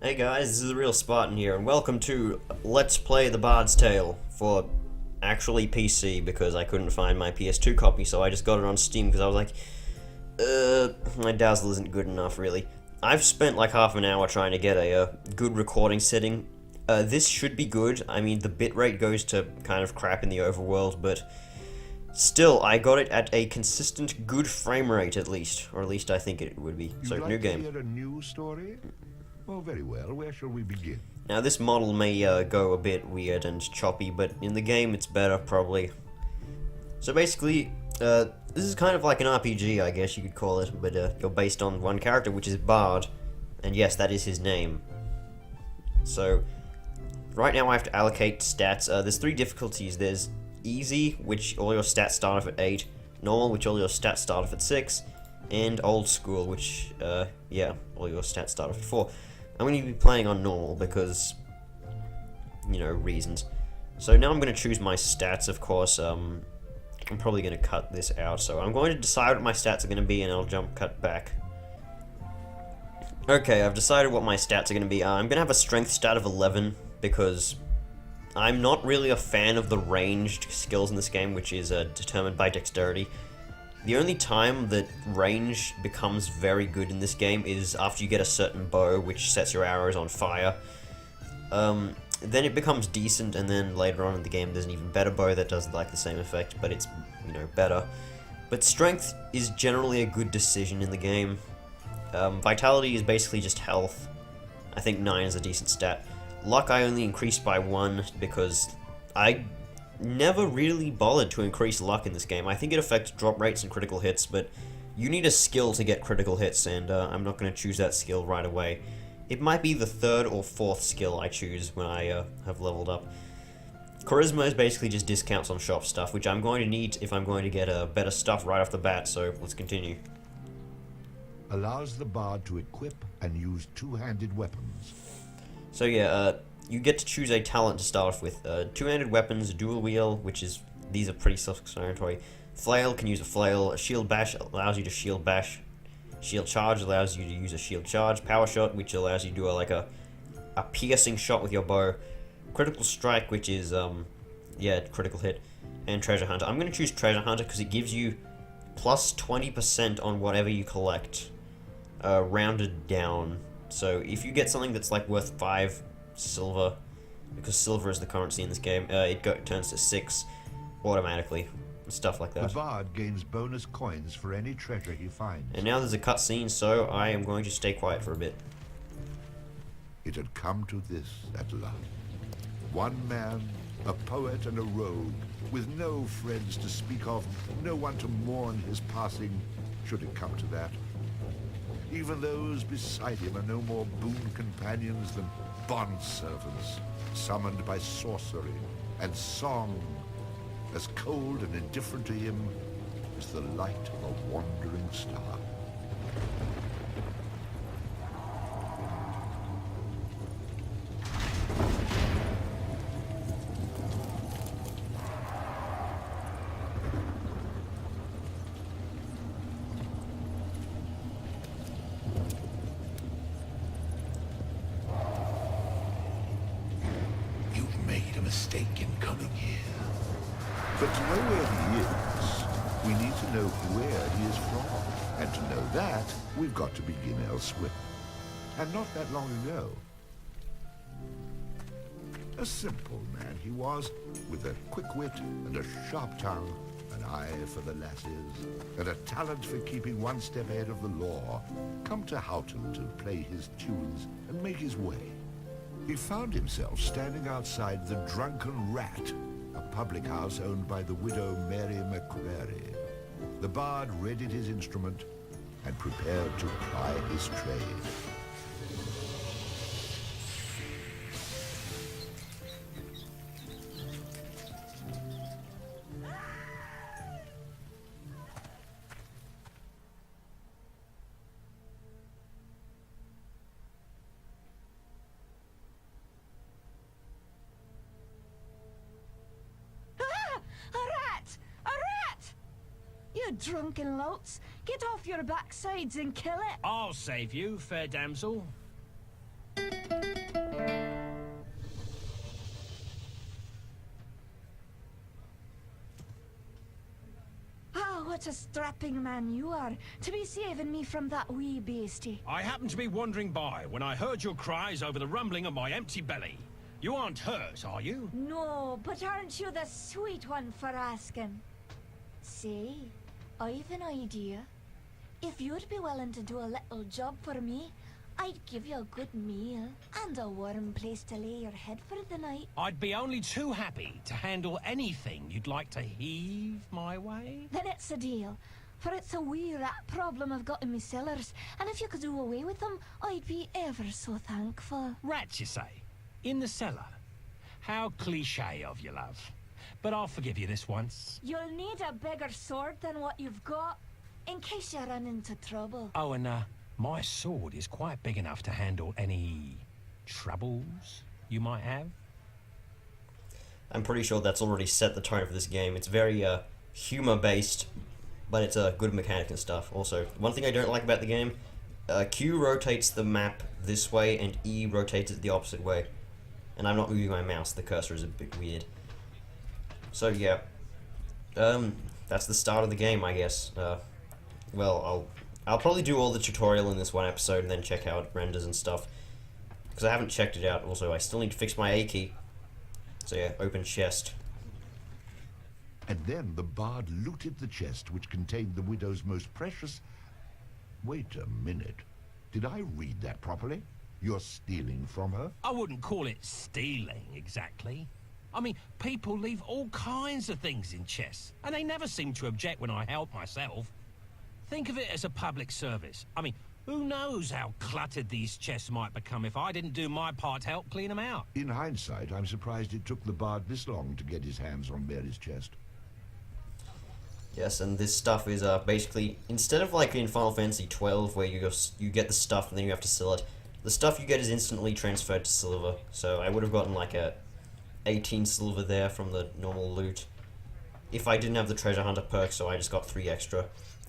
Hey guys, this is the Real Spartan here, and welcome to Let's Play The Bard's Tale for actually PC, because I couldn't find my PS2 copy, so I just got it on Steam because I was like, my Dazzle isn't good enough, really. I've spent like half an hour trying to get a good recording setting. This should be good. I mean, the bitrate goes to kind of crap in the overworld, but still, I got it at a consistent good frame rate at least, or at least I think it would be. So, new game. Hear a new story? Oh, very well. Where shall we begin? Now, this model may go a bit weird and choppy, but in the game it's better, probably. So basically, this is kind of like an RPG, I guess you could call it, but you're based on one character, which is Bard, and yes, that is his name. So, right now I have to allocate stats. There's 3 difficulties. There's Easy, which all your stats start off at 8, Normal, which all your stats start off at 6, and Old School, which, yeah, all your stats start off at 4. I'm going to be playing on normal because, you know, reasons. So now I'm going to choose my stats, of course. I'm probably going to cut this out. So I'm going to decide what my stats are going to be, and I'll cut back. Okay, I've decided what my stats are going to be. I'm going to have a strength stat of 11 because I'm not really a fan of the ranged skills in this game, which is determined by dexterity. The only time that range becomes very good in this game is after you get a certain bow, which sets your arrows on fire. Then it becomes decent, and then later on in the game there's an even better bow that does like the same effect, but it's, you know, better. But strength is generally a good decision in the game. Vitality is basically just health. I think 9 is a decent stat. Luck I only increased by 1 because I never really bothered to increase luck in this game. I think it affects drop rates and critical hits, but you need a skill to get critical hits, and I'm not going to choose that skill right away. It might be the 3rd or 4th skill I choose when I have leveled up. Charisma is basically just discounts on shop stuff, which I'm going to need if I'm going to get better stuff right off the bat, so let's continue. Allows the bard to equip and use two-handed weapons. So yeah, you get to choose a talent to start off with. Two-handed weapons, dual wheel, which is, these are pretty self-explanatory. Flail can use a flail. Shield bash allows you to shield bash. Shield charge allows you to use a shield charge. Power shot, which allows you to do a piercing shot with your bow. Critical strike, which is yeah, critical hit. And treasure hunter. I'm going to choose treasure hunter because it gives you plus 20% on whatever you collect, rounded down. So if you get something that's like worth 5 silver, because silver is the currency in this game, it turns to 6 automatically, stuff like that. The bard gains bonus coins for any treasure he finds. And now there's a cutscene, so I am going to stay quiet for a bit. It had come to this at last. One man, a poet and a rogue, with no friends to speak of, no one to mourn his passing, should it come to that. Even those beside him are no more boon companions than bondservants, summoned by sorcery and song, as cold and indifferent to him as the light of a wandering star. Mistake in coming here. But to know where he is, we need to know where he is from. And to know that, we've got to begin elsewhere. And not that long ago. A simple man he was, with a quick wit and a sharp tongue, an eye for the lasses, and a talent for keeping one step ahead of the law, come to Houghton to play his tunes and make his way. He found himself standing outside the Drunken Rat, a public house owned by the widow Mary McCreary. The bard readied his instrument and prepared to ply his trade. You drunken louts! Get off your backsides and kill it! I'll save you, fair damsel. what a strapping man you are to be saving me from that wee beastie. I happened to be wandering by when I heard your cries over the rumbling of my empty belly. You aren't hurt, are you? No, but aren't you the sweet one for asking? Say, I've an idea. If you'd be willing to do a little job for me, I'd give you a good meal and a warm place to lay your head for the night. I'd be only too happy to handle anything you'd like to heave my way. Then it's a deal. For it's a wee rat problem I've got in me cellars, and if you could do away with them, I'd be ever so thankful. Rats, you say? In the cellar? How cliche of you, love. But I'll forgive you this once. You'll need a bigger sword than what you've got, in case you run into trouble. Oh, and my sword is quite big enough to handle any troubles you might have. I'm pretty sure that's already set the tone for this game. It's very humor-based, but it's a good mechanic and stuff. Also, one thing I don't like about the game, Q rotates the map this way and E rotates it the opposite way. And I'm not moving my mouse, the cursor is a bit weird. So yeah, that's the start of the game, I guess. Well, I'll probably do all the tutorial in this one episode and then check how it renders and stuff, because I haven't checked it out. Also, I still need to fix my A key. So yeah, open chest. And then the bard looted the chest which contained the widow's most precious... Wait a minute. Did I read that properly? You're stealing from her? I wouldn't call it stealing, exactly. I mean, people leave all kinds of things in chests, and they never seem to object when I help myself. Think of it as a public service. I mean, who knows how cluttered these chests might become if I didn't do my part to help clean them out. In hindsight, I'm surprised it took the bard this long to get his hands on Mary's chest. Yes, and this stuff is basically, instead of like in Final Fantasy 12 where you get the stuff and then you have to sell it, the stuff you get is instantly transferred to silver. So I would have gotten like a 18 silver there from the normal loot if I didn't have the treasure hunter perk, so I just got 3 extra.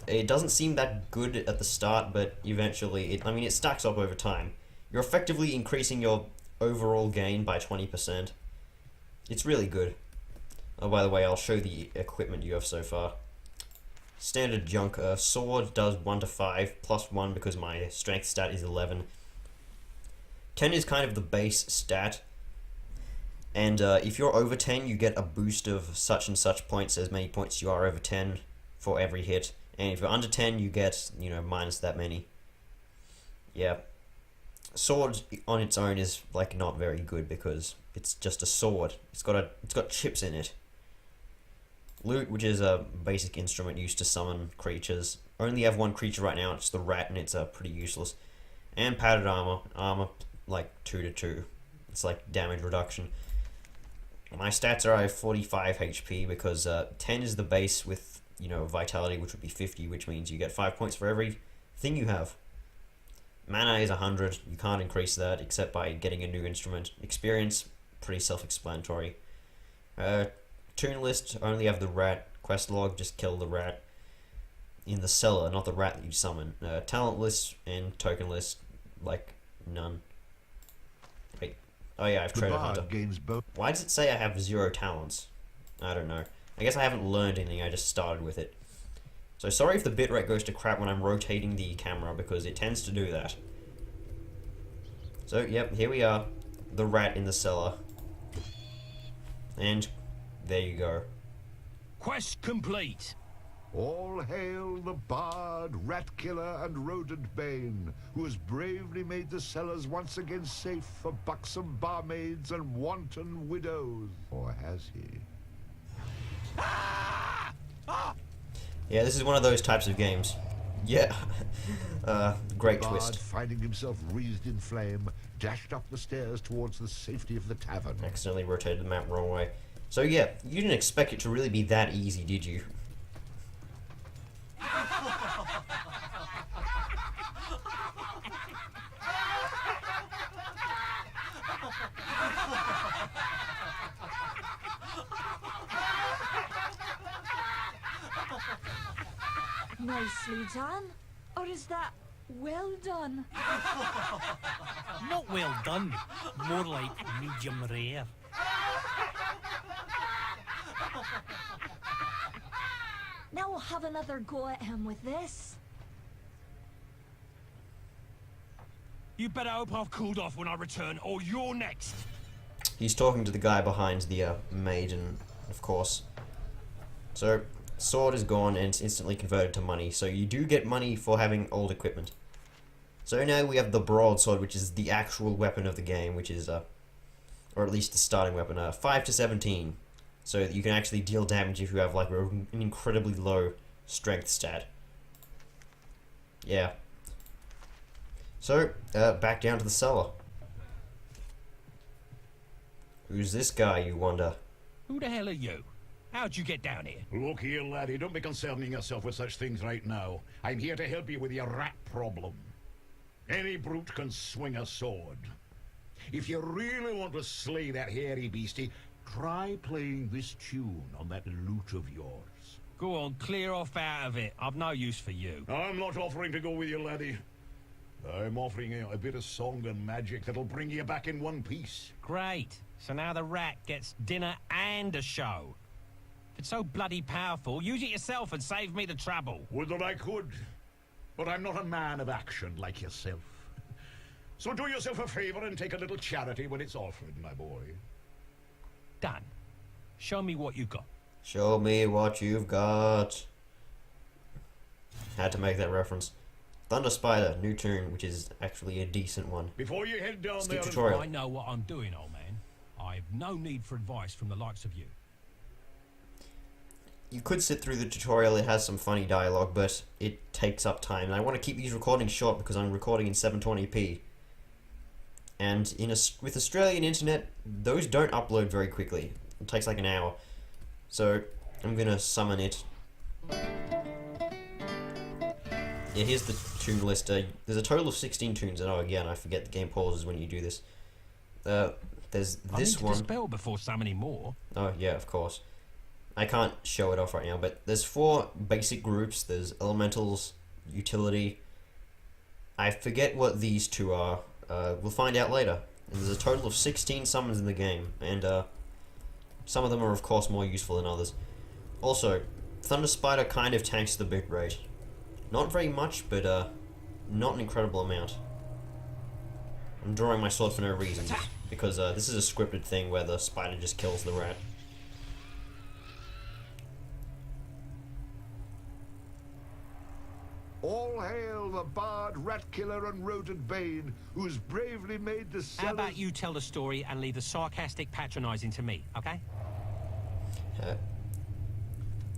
It doesn't seem that good at the start, but eventually, it stacks up over time. You're effectively increasing your overall gain by 20%. It's really good. Oh, by the way, I'll show the equipment you have so far. Standard junk. Sword does 1 to 5, plus 1 because my strength stat is 11. 10 is kind of the base stat. And if you're over 10, you get a boost of such and such points, as many points you are over 10 for every hit. And if you're under 10, you get, minus that many. Yeah. Sword on its own is, like, not very good because it's just a sword. It's got chips in it. Loot, which is a basic instrument used to summon creatures. Only have one creature right now, it's the rat, and it's pretty useless. And padded armor. Armor, like, 2 to 2. It's like damage reduction. My stats are I have 45 HP because 10 is the base with vitality, which would be 50, which means you get 5 points for every thing you have. Mana is 100, you can't increase that except by getting a new instrument. Experience, pretty self-explanatory. Toon list, only have the rat. Quest log, just kill the rat in the cellar, not the rat that you summon. Talent list and token list, like, none. Wait, oh yeah, I have treasure hunter. Why does it say I have 0 talents? I don't know. I guess I haven't learned anything, I just started with it. So sorry if the bitrate goes to crap when I'm rotating the camera, because it tends to do that. So, yep, here we are. The rat in the cellar. And there you go. Quest complete. All hail the bard, rat killer, and rodent bane, who has bravely made the cellars once again safe for buxom barmaids and wanton widows. Or has he? Yeah, this is one of those types of games. Yeah. Great Bard, twist. finding himself wreathed in flame, dashed up the stairs towards the safety of the tavern. Accidentally rotated the map wrong way. So yeah, you didn't expect it to really be that easy, did you? Nicely done. Or is that well done? Not well done, more like medium rare. Now we'll have another go at him with this. You better hope I've cooled off when I return, or you're next. He's talking to the guy behind the maiden, of course. So, sword is gone and it's instantly converted to money. So you do get money for having old equipment. So now we have the broadsword, which is the actual weapon of the game, which is, or at least the starting weapon, 5 to 17. So that you can actually deal damage if you have like an incredibly low strength stat. Yeah. So, back down to the cellar. Who's this guy, you wonder? Who the hell are you? How'd you get down here? Look here, laddie, don't be concerning yourself with such things right now. I'm here to help you with your rat problem. Any brute can swing a sword. If you really want to slay that hairy beastie, try playing this tune on that lute of yours. Go on, clear off out of it. I've no use for you. I'm not offering to go with you, laddie. I'm offering you a bit of song and magic that'll bring you back in one piece. Great. So now the rat gets dinner and a show. If it's so bloody powerful, use it yourself and save me the trouble. Would that I could, but I'm not a man of action like yourself. So do yourself a favor and take a little charity when it's offered, my boy. Done. Show me what you got. Show me what you've got. Had to make that reference. Thunder Spider, new tune, which is actually a decent one. Before you head down Skip there... tutorial. I know what I'm doing, old man. I've no need for advice from the likes of you. You could sit through the tutorial, it has some funny dialogue, but it takes up time. And I want to keep these recordings short because I'm recording in 720p. And with Australian internet, those don't upload very quickly. It takes like an hour. So, I'm gonna summon it. Yeah, here's the tune list. There's a total of 16 tunes, and oh, again, I forget the game pauses when you do this. There's this one. I need to dispel before summoning more. Oh, yeah, of course. I can't show it off right now, but there's 4 basic groups. There's elementals, utility. I forget what these 2 are. We'll find out later. And there's a total of 16 summons in the game, and some of them are, of course, more useful than others. Also, Thunder Spider kind of tanks the bit rate. Not very much, but not an incredible amount. I'm drawing my sword for no reason, because this is a scripted thing where the spider just kills the rat. All hail the bard, rat killer, and rodent bane, who's bravely made the How cellar... about you tell the story and leave the sarcastic patronizing to me, okay?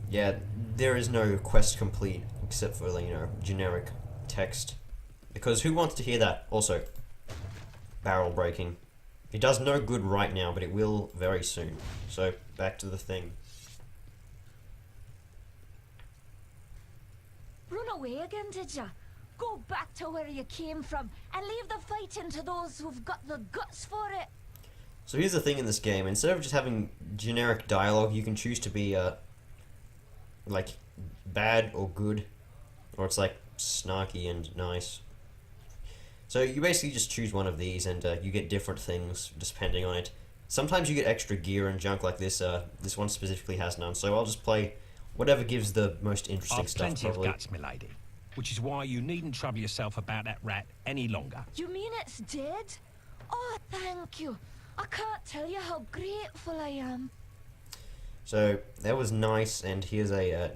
Yeah, there is no quest complete, except for, you know, generic text. Because who wants to hear that? Also, barrel breaking. It does no good right now, but it will very soon. So, back to the thing. Run away again, did ya? Go back to where you came from and leave the fighting to those who've got the guts for it. So here's the thing in this game. Instead of just having generic dialogue, you can choose to be, like, bad or good. Or it's like, snarky and nice. So you basically just choose one of these and you get different things depending on it. Sometimes you get extra gear and junk like this. This one specifically has none, so I'll just play whatever gives the most interesting I've stuff, plenty probably. of guts, milady. Which is why you needn't trouble yourself about that rat any longer. You mean it's dead? Oh, thank you. I can't tell you how grateful I am. So that was nice, and here's a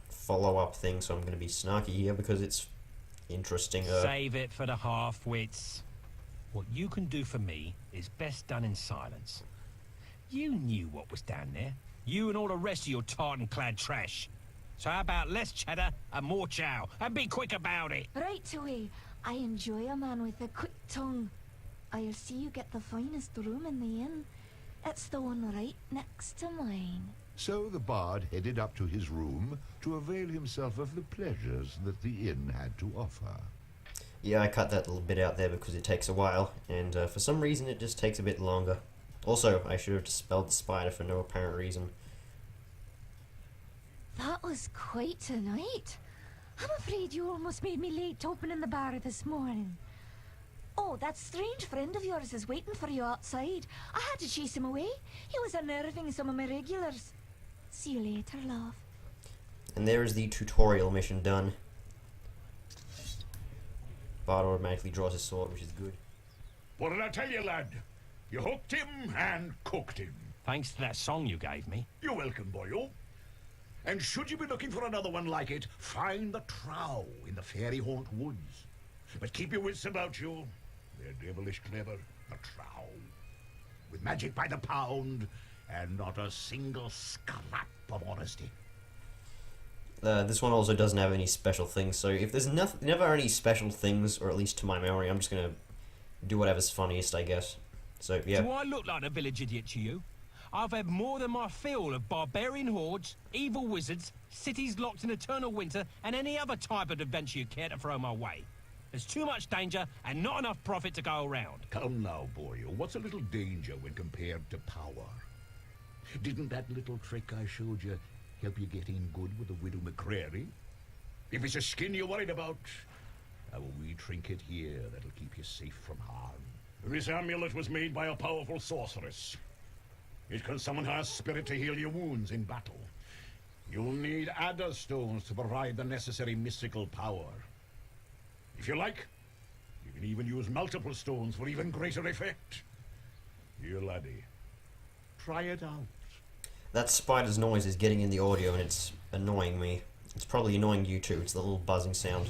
follow-up thing, so I'm going to be snarky here because it's interesting. Save it for the half-wits. What you can do for me is best done in silence. You knew what was down there. You and all the rest of your tartan-clad trash. So how about less cheddar and more chow? And be quick about it. Right away. I enjoy a man with a quick tongue. I'll see you get the finest room in the inn. It's the one right next to mine. So the bard headed up to his room to avail himself of the pleasures that the inn had to offer. Yeah, I cut that little bit out there because it takes a while, and for some reason it just takes a bit longer. Also, I should have dispelled the spider for no apparent reason. That was quite a night. I'm afraid you almost made me late opening the bar this morning. Oh, that strange friend of yours is waiting for you outside. I had to chase him away. He was unnerving some of my regulars. See you later, love. And there is the tutorial mission done. Bard automatically draws his sword, which is good. What did I tell you, lad? You hooked him and cooked him. Thanks to that song you gave me. You're welcome, boyo. And should you be looking for another one like it, find the trow in the fairy haunt woods. But keep your wits about you. They're devilish clever, the trow. With magic by the pound, and not a single scrap of honesty. This one also doesn't have any special things, so if there's never any special things, or at least to my memory, I'm just gonna do whatever's funniest, I guess. So, yeah. Do I look like a village idiot to you? I've had more than my fill of barbarian hordes, evil wizards, cities locked in eternal winter, and any other type of adventure you care to throw my way. There's too much danger and not enough profit to go around. Come now, boyo. What's a little danger when compared to power? Didn't that little trick I showed you help you get in good with the Widow McCrary? If it's a skin you're worried about, I have a wee trinket here that'll keep you safe from harm. This amulet was made by a powerful sorceress. It can summon her spirit to heal your wounds in battle. You'll need adder stones to provide the necessary mystical power. If you like, you can even use multiple stones for even greater effect. Here, laddie, try it out. That spider's noise is getting in the audio and it's annoying me. It's probably annoying you too, it's the little buzzing sound.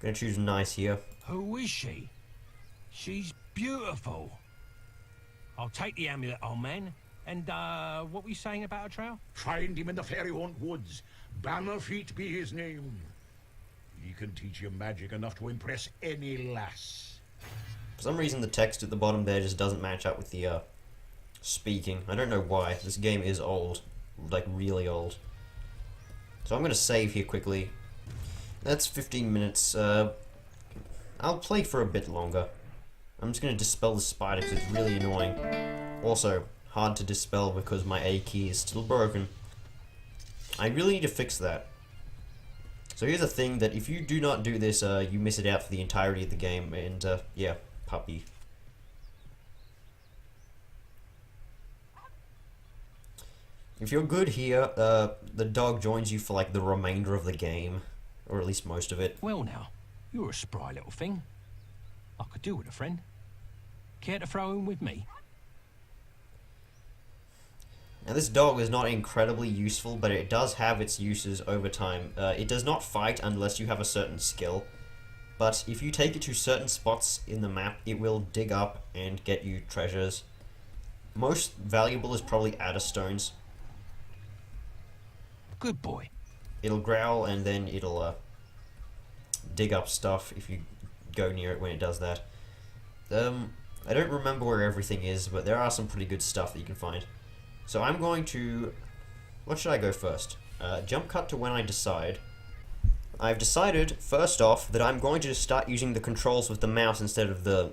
Gonna choose nice here. Who is she? She's beautiful. I'll take the amulet, old man. And, what were you saying about a trow? Find him in the fairy haunt woods. Bannerfeet be his name. He can teach you magic enough to impress any lass. For some reason the text at the bottom there just doesn't match up with the, speaking. I don't know why. This game is old. Like, really old. So I'm gonna save here quickly. That's 15 minutes. I'll play for a bit longer. I'm just gonna dispel the spider because it's really annoying. Also, hard to dispel because my A key is still broken. I really need to fix that. So here's the thing, that if you do not do this, you miss it out for the entirety of the game, and yeah, puppy. If you're good here, the dog joins you for like the remainder of the game, or at least most of it. Well now, you're a spry little thing. I could do with a friend. Care to throw in with me? Now this dog is not incredibly useful, but it does have its uses over time. It does not fight unless you have a certain skill, but if you take it to certain spots in the map, it will dig up and get you treasures. Most valuable is probably adder stones. Good boy. It'll growl and then it'll dig up stuff if you go near it when it does that. I don't remember where everything is, but there are some pretty good stuff that you can find. So I'm going to... What should I go first? Jump cut to when I decide. I've decided, first off, that I'm going to start using the controls with the mouse instead of the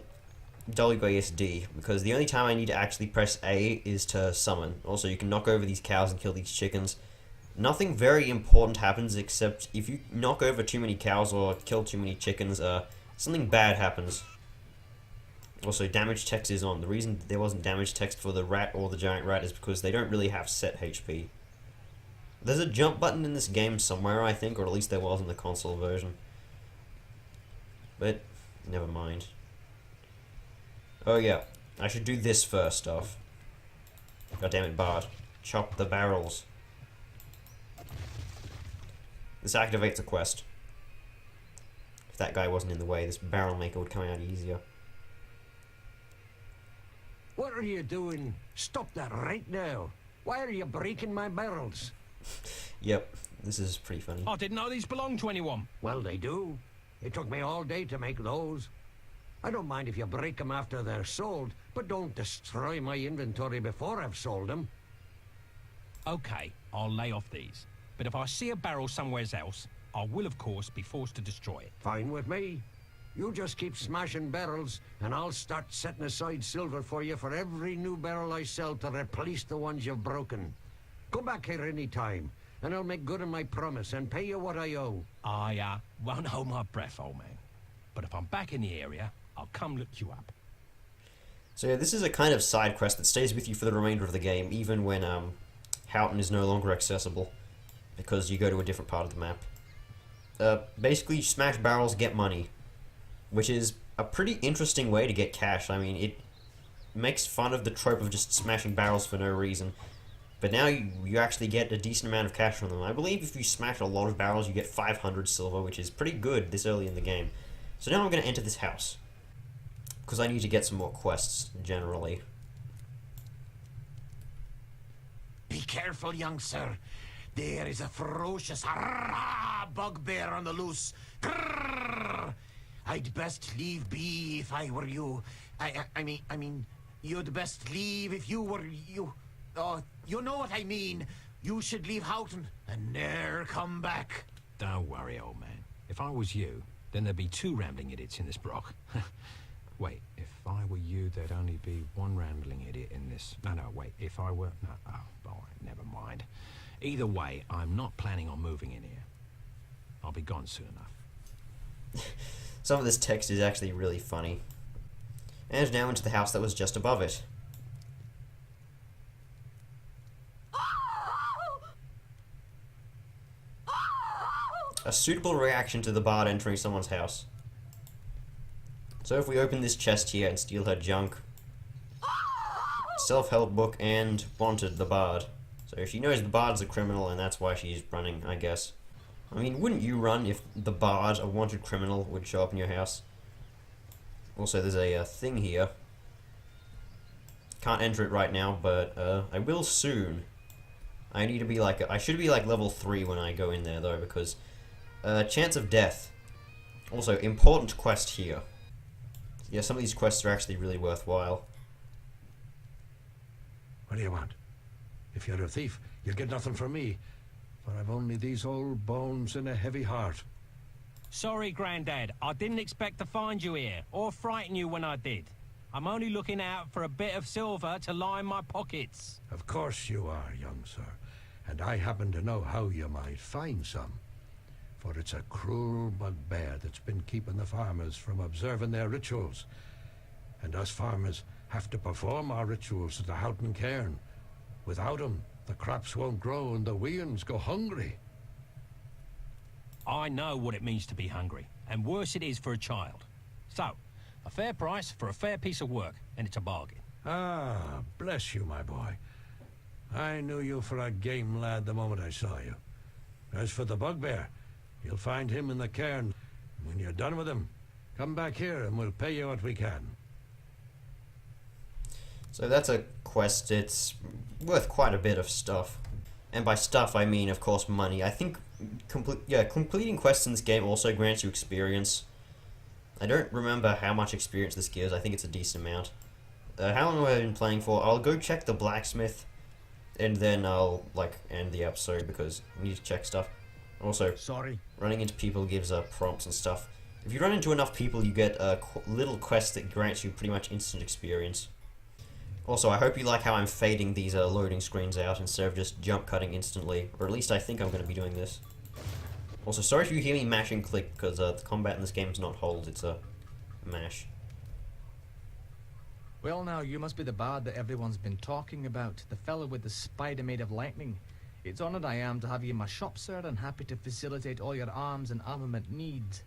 WASD, because the only time I need to actually press A is to summon. Also, you can knock over these cows and kill these chickens. Nothing very important happens, except if you knock over too many cows or kill too many chickens, something bad happens. Also, damage text is on. The reason there wasn't damage text for the rat or the giant rat is because they don't really have set HP. There's a jump button in this game somewhere, I think, or at least there was in the console version. But, never mind. Oh yeah, I should do this first off. God damn it, Bard. Chop the barrels. This activates a quest. If that guy wasn't in the way, this barrel maker would come out easier. What are you doing? Stop that right now. Why are you breaking my barrels? Yep, this is pretty funny. I didn't know these belonged to anyone. Well, they do. It took me all day to make those. I don't mind if you break them after they're sold, but don't destroy my inventory before I've sold them. Okay, I'll lay off these. But if I see a barrel somewhere else, I will, of course, be forced to destroy it. Fine with me. You just keep smashing barrels, and I'll start setting aside silver for you for every new barrel I sell to replace the ones you've broken. Come back here any time, and I'll make good on my promise and pay you what I owe. I won't hold my breath, old man. But if I'm back in the area, I'll come look you up. So yeah, this is a kind of side quest that stays with you for the remainder of the game, even when Houghton is no longer accessible, because you go to a different part of the map. Basically, smash barrels, get money, which is a pretty interesting way to get cash. I mean, it makes fun of the trope of just smashing barrels for no reason, but now you actually get a decent amount of cash from them. I believe if you smash a lot of barrels, you get 500 silver, which is pretty good this early in the game. So now I'm going to enter this house, because I need to get some more quests, generally. Be careful, young sir. There is a ferocious bugbear on the loose. Grrr. I'd best leave be if I were you. I mean, you'd best leave if you were you. Oh, you know what I mean. You should leave Houghton and ne'er come back. Don't worry, old man. If I was you, then there'd be 2 rambling idiots in this brock. Wait, if I were you, there'd only be 1 rambling idiot in this. No, wait, if I were... No, oh, all right, never mind. Either way, I'm not planning on moving in here. I'll be gone soon enough. Some of this text is actually really funny. And now into the house that was just above it. A suitable reaction to the bard entering someone's house. So if we open this chest here and steal her junk, self-help book and wanted the bard. So she knows the bard's a criminal and that's why she's running, I guess. I mean, wouldn't you run if the bard, a wanted criminal, would show up in your house? Also, there's a thing here. Can't enter it right now, but I will soon. I need to be like, I should be like level 3 when I go in there though, because chance of death. Also, important quest here. Yeah, some of these quests are actually really worthwhile. What do you want? If you're a thief, you'll get nothing from me, for I've only these old bones and a heavy heart. Sorry, Grandad. I didn't expect to find you here, or frighten you when I did. I'm only looking out for a bit of silver to line my pockets. Of course you are, young sir, and I happen to know how you might find some. For it's a cruel bugbear that's been keeping the farmers from observing their rituals. And us farmers have to perform our rituals at the Houghton cairn. Without 'em, the crops won't grow and the weans go hungry. I know what it means to be hungry, and worse it is for a child. So, a fair price for a fair piece of work, and it's a bargain. Ah, bless you, my boy. I knew you for a game lad the moment I saw you. As for the bugbear, you'll find him in the cairn. When you're done with him, come back here and we'll pay you what we can. So that's a quest. It's worth quite a bit of stuff. And by stuff, I mean, of course, money. I think completing quests in this game also grants you experience. I don't remember how much experience this gives. I think it's a decent amount. How long have I been playing for? I'll go check the blacksmith, and then I'll, end the episode because I need to check stuff. Also, Sorry. running into people gives prompts and stuff. If you run into enough people, you get a little quest that grants you pretty much instant experience. Also, I hope you like how I'm fading these loading screens out instead of just jump cutting instantly, or at least I think I'm going to be doing this. Also, sorry if you hear me mash and click, because the combat in this game is not hold, it's a mash. Well now, you must be the bard that everyone's been talking about, the fellow with the spider made of lightning. It's honoured I am to have you in my shop, sir, and happy to facilitate all your arms and armament needs.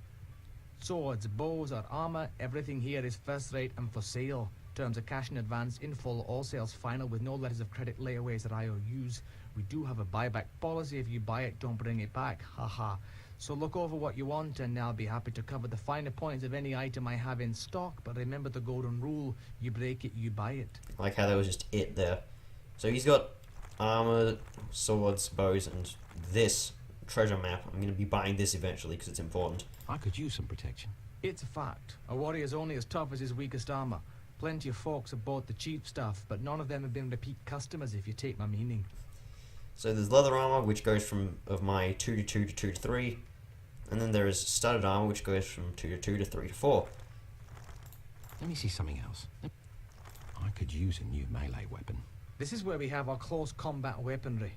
Swords, bows, or armour, everything here is first rate and for sale. Terms of cash in advance, in full, all sales final with no letters of credit, layaways, or IOUs. We do have a buyback policy. If you buy it, don't bring it back. Haha. So look over what you want and I'll be happy to cover the finer points of any item I have in stock. But remember the golden rule, you break it, you buy it. I like how that was just it there. So he's got armor, swords, bows, and this treasure map. I'm going to be buying this eventually because it's important. I could use some protection. It's a fact. A warrior's only as tough as his weakest armor. Plenty of folks have bought the cheap stuff, but none of them have been repeat customers if you take my meaning. So there's leather armor, which goes from my 2 to 2 to 2 to 3. And then there is studded armor, which goes from 2 to 2 to 3 to 4. Let me see something else. I could use a new melee weapon. This is where we have our close combat weaponry.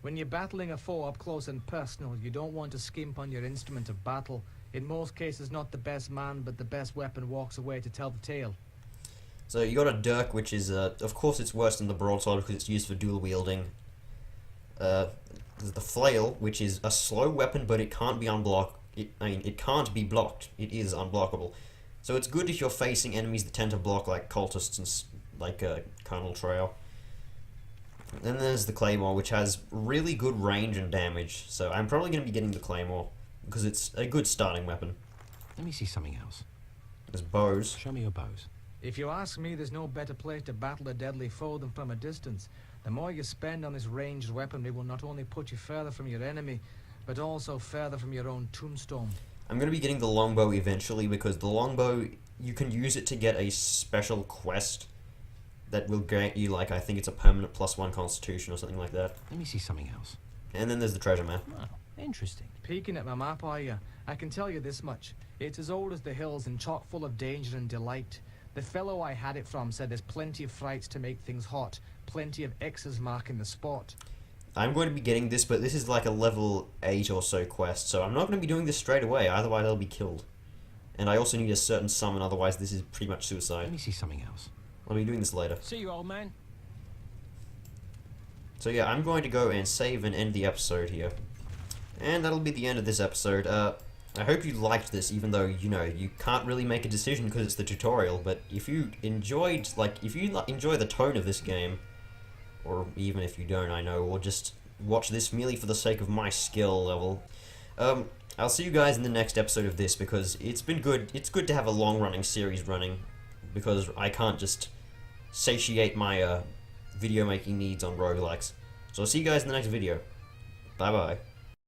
When you're battling a foe up close and personal, you don't want to skimp on your instrument of battle. In most cases, not the best man, but the best weapon walks away to tell the tale. So you got a dirk, which is, of course it's worse than the broadsword because it's used for dual wielding. There's the flail, which is a slow weapon, but it can't be it can't be blocked. It is unblockable. So it's good if you're facing enemies that tend to block, like cultists and like Colonel Trail. Then there's the claymore, which has really good range and damage. So I'm probably going to be getting the claymore because it's a good starting weapon. Let me see something else. There's bows. Show me your bows. If you ask me, there's no better place to battle a deadly foe than from a distance. The more you spend on this ranged weaponry will not only put you further from your enemy, but also further from your own tombstone. I'm going to be getting the longbow eventually because the longbow, you can use it to get a special quest that will grant you, like, I think it's a permanent +1 constitution or something like that. Let me see something else. And then there's the treasure map. Oh, interesting. Peeking at my map, are you? I can tell you this much. It's as old as the hills and chock full of danger and delight. The fellow I had it from said there's plenty of frights to make things hot, plenty of X's marking the spot. I'm going to be getting this, but this is like a level 8 or so quest, so I'm not going to be doing this straight away, otherwise I'll be killed. And I also need a certain summon, otherwise this is pretty much suicide. Let me see something else. I'll be doing this later. See you, old man. So yeah, I'm going to go and save and end the episode here. And that'll be the end of this episode. I hope you liked this, even though, you know, you can't really make a decision because it's the tutorial, but if you enjoyed, like, if you enjoy the tone of this game, or even if you don't, I know, or just watch this merely for the sake of my skill level, I'll see you guys in the next episode of this, because it's been good. It's good to have a long-running series running, because I can't just satiate my video-making needs on roguelikes. So I'll see you guys in the next video. Bye-bye.